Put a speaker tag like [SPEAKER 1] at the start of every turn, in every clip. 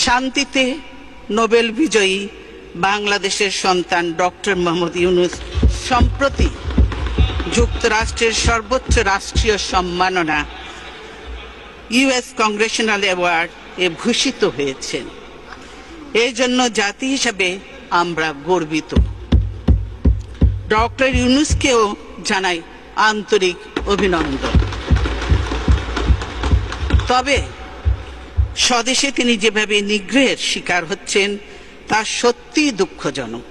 [SPEAKER 1] শান্তিতে নোবেল বিজয়ী বাংলাদেশের সন্তান ডক্টর মোহাম্মদ ইউনূস সম্প্রতি যুক্তরাষ্ট্রের সর্বোচ্চ রাষ্ট্রীয় সম্মাননা ইউএস কংগ্রেশনাল অ্যাওয়ার্ড এ ভূষিত হয়েছেন। এই জন্য জাতি হিসাবে আমরা গর্বিত। ডক্টর ইউনূসকেও জানাই আন্তরিক অভিনন্দন। তবে স্বদেশে তিনি যেভাবে নিগ্রহের শিকার হচ্ছেন তা সত্যিই দুঃখজনক।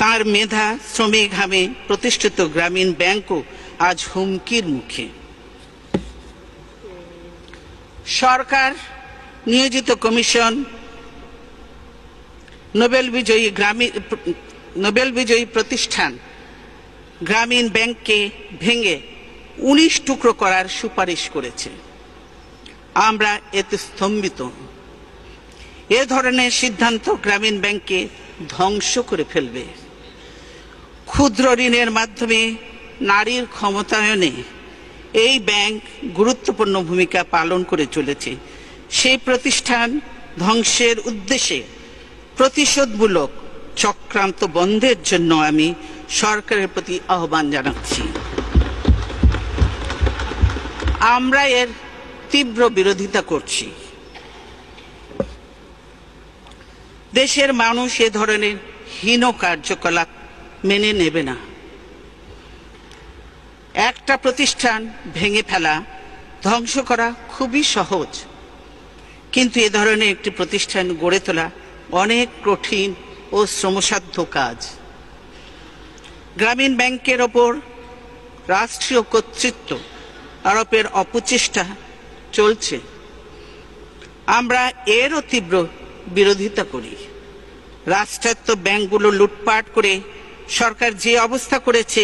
[SPEAKER 1] তার মেধা শ্রমে ঘামে প্রতিষ্ঠিত গ্রামীণ ব্যাংকও আজ হুমকির মুখে। সরকার নিয়োজিত কমিশন নোবেল বিজয়ী প্রতিষ্ঠান গ্রামীণ ব্যাংককে ভেঙে 19 টুকরো করার সুপারিশ করেছে। আমরা এতে স্তম্ভিত। এ ধরনের সিদ্ধান্ত গ্রামীণ ব্যাংককে ধ্বংস করে ফেলবে। ক্ষুদ্র ঋণের মাধ্যমে নারীর ক্ষমতায়নে এই ব্যাংক গুরুত্বপূর্ণ ভূমিকা পালন করে চলেছে। সেই প্রতিষ্ঠান ধ্বংসের উদ্দেশ্যে প্রতিশোধমূলক চক্রান্ত বন্ধের জন্য আমি সরকারের প্রতি আহ্বান জানাচ্ছি। আমরা এর তীব্র বিরোধিতা করছি। দেশের মানুষ এ ধরনের হীন কার্যকলাপ মেনে নেবে না। একটা প্রতিষ্ঠান ভেঙে ফেলা, ধ্বংস করা খুবই সহজ, কিন্তু এ ধরনের একটি প্রতিষ্ঠান গড়ে তোলা অনেক কঠিন ও শ্রমসাধ্য কাজ। গ্রামীণ ব্যাংকের ওপর রাষ্ট্রীয় কর্তৃত্ব আরোপের অপচেষ্টা চলছে। আমরা এরও তীব্র বিরোধিতা করি। রাষ্ট্রায়ত্ত ব্যাংকগুলো লুটপাট করে সরকার যে অবস্থা করেছে,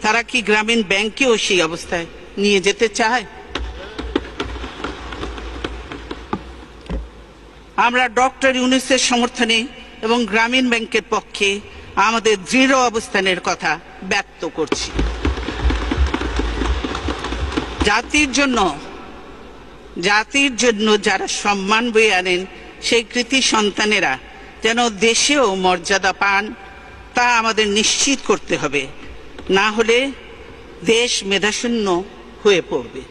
[SPEAKER 1] তারা কি গ্রামীণ ব্যাংকেও সেই অবস্থায় নিয়ে যেতে চায়? আমরা ডক্টর ইউনূসের সমর্থনে এবং গ্রামীণ ব্যাংকের পক্ষে আমাদের দৃঢ় অবস্থানের কথা ব্যক্ত করছি। জাতির জন্য যারা সম্মান বয়ে আনেন, সেই কৃতি সন্তানেরা যেন দেশেও মর্যাদা পান, তা আমাদের নিশ্চিত করতে হবে। না হলে দেশ মেধাশূন্য হয়ে পড়বে।